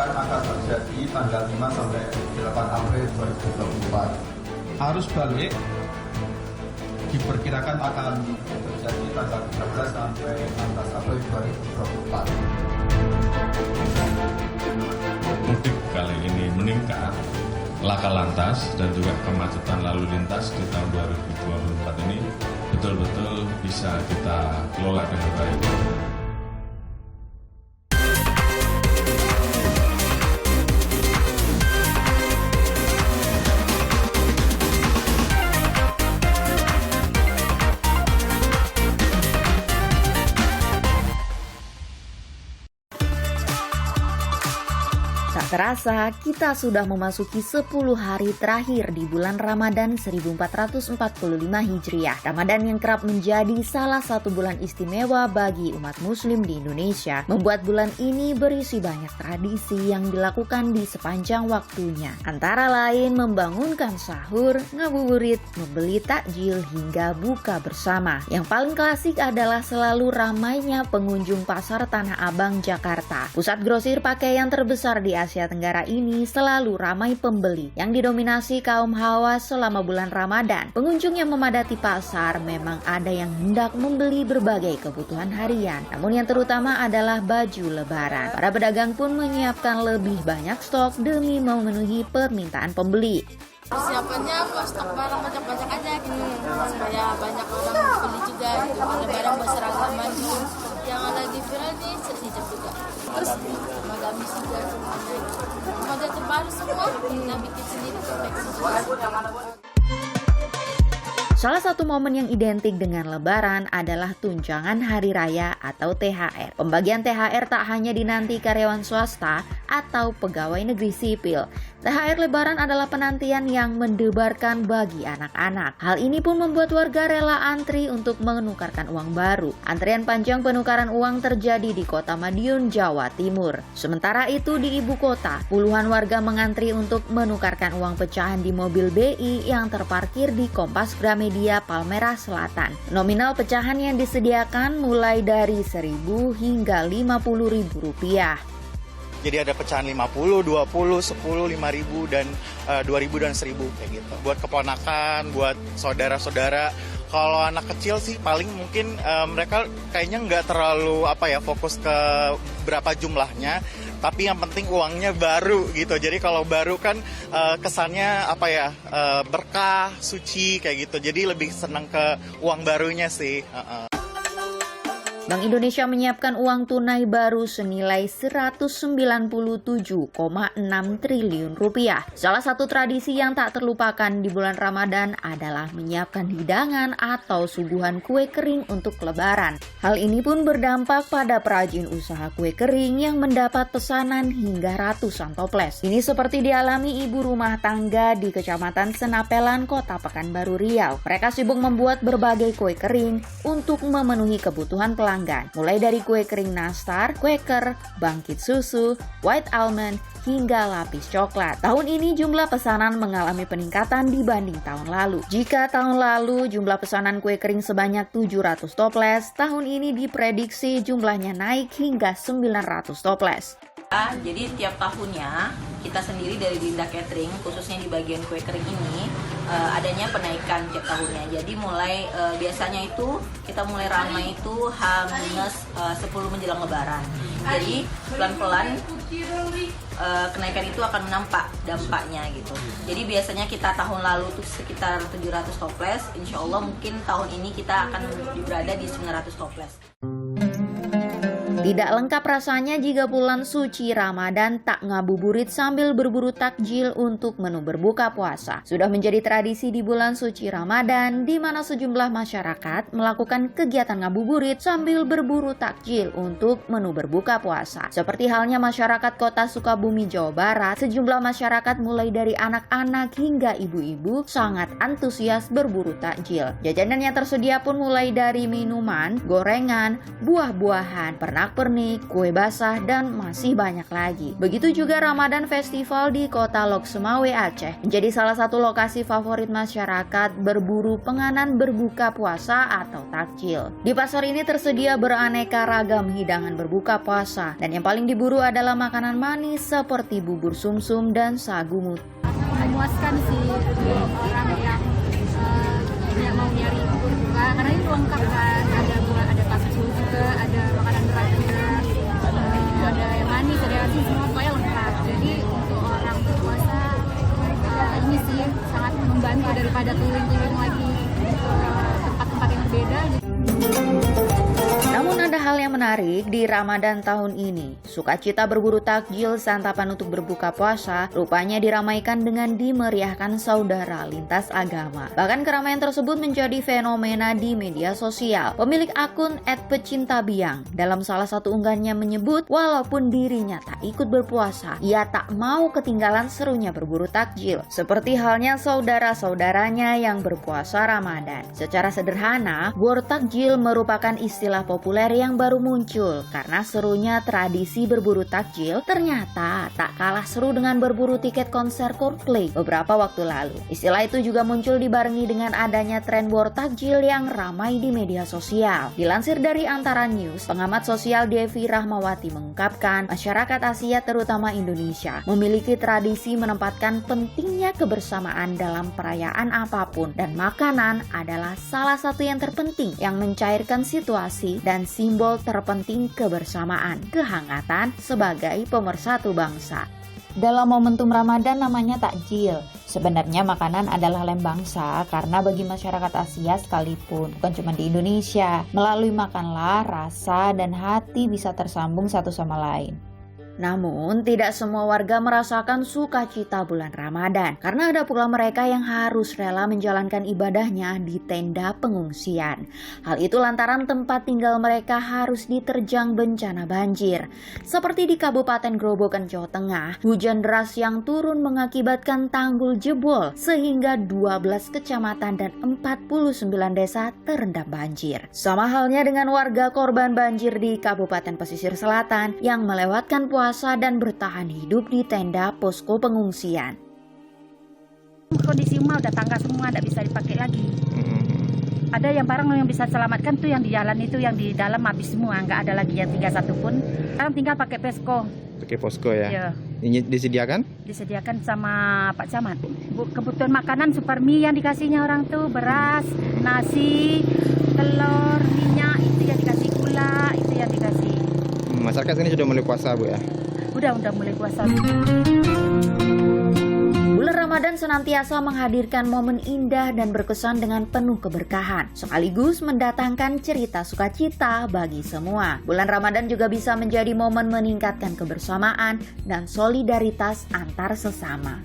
diperkirakan akan terjadi tanggal 5 sampai 8 April 2024. Arus balik diperkirakan akan terjadi tanggal 13 sampai 16 April 2024. Mudik kali ini meningkat, laka lantas dan juga kemacetan lalu lintas di tahun 2024 ini betul-betul bisa kita kelola dengan baik. Tak terasa, kita sudah memasuki 10 hari terakhir di bulan Ramadan 1445 Hijriah. Ramadan yang kerap menjadi salah satu bulan istimewa bagi umat muslim di Indonesia, membuat bulan ini berisi banyak tradisi yang dilakukan di sepanjang waktunya. Antara lain membangunkan sahur, ngabuburit, membeli takjil, hingga buka bersama. Yang paling klasik adalah selalu ramainya pengunjung Pasar Tanah Abang, Jakarta. Pusat grosir pakaian terbesar di Asia Tenggara ini selalu ramai pembeli yang didominasi kaum hawa selama bulan Ramadan. Pengunjung yang memadati pasar memang ada yang hendak membeli berbagai kebutuhan harian, namun yang terutama adalah baju lebaran. Para pedagang pun menyiapkan lebih banyak stok demi memenuhi permintaan pembeli. Persiapannya buat stok barang banyak-banyak aja gitu, supaya banyak orang beli juga gitu. Ada barang berseragaman gitu. Yang lagi viral nih hijab juga. Terus sama gamis juga semuanya. Model terbaru semua kita bikin sendiri konveksi. Salah satu momen yang identik dengan Lebaran adalah tunjangan hari raya atau THR. Pembagian THR tak hanya dinanti karyawan swasta atau pegawai negeri sipil. THR Lebaran adalah penantian yang mendebarkan bagi anak-anak. Hal ini pun membuat warga rela antri untuk menukarkan uang baru. Antrian panjang penukaran uang terjadi di Kota Madiun, Jawa Timur. Sementara itu di ibu kota, puluhan warga mengantri untuk menukarkan uang pecahan di mobil BI yang terparkir di Kompas Gramedia Palmerah Selatan. Nominal pecahan yang disediakan mulai dari Rp1.000 hingga Rp50.000. Jadi ada pecahan 50, 20, 10, 5.000 dan 2.000 dan 1.000 kayak gitu. Buat keponakan, buat saudara-saudara. Kalau anak kecil sih paling mungkin mereka kayaknya nggak terlalu fokus ke berapa jumlahnya, tapi yang penting uangnya baru gitu. Jadi kalau baru kan kesannya berkah, suci kayak gitu. Jadi lebih senang ke uang barunya sih. Bank Indonesia menyiapkan uang tunai baru senilai Rp197,6 triliun. Salah satu tradisi yang tak terlupakan di bulan Ramadan adalah menyiapkan hidangan atau suguhan kue kering untuk Lebaran. Hal ini pun berdampak pada perajin usaha kue kering yang mendapat pesanan hingga ratusan toples. Ini seperti dialami ibu rumah tangga di Kecamatan Senapelan, Kota Pekanbaru, Riau. Mereka sibuk membuat berbagai kue kering untuk memenuhi kebutuhan pelanggan. Mulai dari kue kering nastar, quaker, bangkit susu, white almond, hingga lapis coklat. Tahun ini jumlah pesanan mengalami peningkatan dibanding tahun lalu. Jika tahun lalu jumlah pesanan kue kering sebanyak 700 toples, tahun ini diprediksi jumlahnya naik hingga 900 toples. Jadi tiap tahunnya kita sendiri dari Dinda Catering, khususnya di bagian kue kering ini, adanya penaikan tiap tahunnya. Jadi mulai biasanya itu kita mulai ramai itu H-10 menjelang Lebaran. Jadi pelan-pelan kenaikan itu akan nampak dampaknya gitu. Jadi biasanya kita tahun lalu tuh sekitar 700 toples, insya Allah mungkin tahun ini kita akan berada di 900 toples. Tidak lengkap rasanya jika bulan suci Ramadan tak ngabuburit sambil berburu takjil untuk menu berbuka puasa. Sudah menjadi tradisi di bulan suci Ramadan di mana sejumlah masyarakat melakukan kegiatan ngabuburit sambil berburu takjil untuk menu berbuka puasa. Seperti halnya masyarakat Kota Sukabumi, Jawa Barat, sejumlah masyarakat mulai dari anak-anak hingga ibu-ibu sangat antusias berburu takjil. Jajanan yang tersedia pun mulai dari minuman, gorengan, buah-buahan, pernak pernik, kue basah, dan masih banyak lagi. Begitu juga Ramadan Festival di kota Lok Sumawe, Aceh, menjadi salah satu lokasi favorit masyarakat berburu penganan berbuka puasa atau takjil. Di pasar ini tersedia beraneka ragam hidangan berbuka puasa, dan yang paling diburu adalah makanan manis seperti bubur sumsum dan sagu mutu. Memuaskan sih orang yang mau nyari bubur buka, karena itu lengkap kan, ada buah, ada bakso juga, ada makanan berat juga, ada yang manis, ada yang asin, semua pokoknya lengkap. Jadi untuk orang berpuasa ini sih sangat membantu daripada keliling-keliling lagi ke tempat-tempat yang berbeda. Namun ada hal yang menarik di Ramadan tahun ini. Sukacita berburu takjil santapan untuk berbuka puasa rupanya diramaikan dengan dimeriahkan saudara lintas agama. Bahkan keramaian tersebut menjadi fenomena di media sosial. Pemilik akun @pecintabiang dalam salah satu unggahannya menyebut walaupun dirinya tak ikut berpuasa, ia tak mau ketinggalan serunya berburu takjil. Seperti halnya saudara-saudaranya yang berpuasa Ramadan. Secara sederhana, war takjil merupakan istilah populer yang baru muncul karena serunya tradisi berburu takjil ternyata tak kalah seru dengan berburu tiket konser Coldplay beberapa waktu lalu. Istilah itu juga muncul dibarengi dengan adanya tren war takjil yang ramai di media sosial. Dilansir dari Antara News, pengamat sosial Devi Rahmawati mengungkapkan masyarakat Asia terutama Indonesia memiliki tradisi menempatkan pentingnya kebersamaan dalam perayaan apapun, dan makanan adalah salah satu yang terpenting yang mencairkan situasi dan simbol terpenting kebersamaan, kehangatan sebagai pemersatu bangsa. Dalam momentum Ramadan namanya takjil. Sebenarnya makanan adalah lem bangsa karena bagi masyarakat Asia sekalipun, bukan cuma di Indonesia, melalui makanlah rasa dan hati bisa tersambung satu sama lain. Namun, tidak semua warga merasakan sukacita bulan Ramadan, karena ada pula mereka yang harus rela menjalankan ibadahnya di tenda pengungsian. Hal itu lantaran tempat tinggal mereka harus diterjang bencana banjir. Seperti di Kabupaten Grobogan, Jawa Tengah, hujan deras yang turun mengakibatkan tanggul jebol, sehingga 12 kecamatan dan 49 desa terendam banjir. Sama halnya dengan warga korban banjir di Kabupaten Pesisir Selatan yang melewatkan puasa dan bertahan hidup di tenda posko pengungsian. Kondisi rumah udah tangga semua, tidak bisa dipakai lagi. Ada yang barang yang bisa selamatkan tuh yang di jalan itu, yang di dalam habis semua, nggak ada lagi yang tinggal satu pun. Sekarang tinggal pakai posko. Pakai posko ya? Iya. Ini disediakan? Disediakan sama Pak Camat. Kebutuhan makanan super mie yang dikasihnya orang tuh, beras, nasi, telur, minyak, itu yang dikasih, gula, itu yang dikasih. Masyarakat sini sudah mulai puasa, Bu ya? Udah mulai puasa. Bulan Ramadan senantiasa menghadirkan momen indah dan berkesan dengan penuh keberkahan, sekaligus mendatangkan cerita sukacita bagi semua. Bulan Ramadan juga bisa menjadi momen meningkatkan kebersamaan dan solidaritas antar sesama.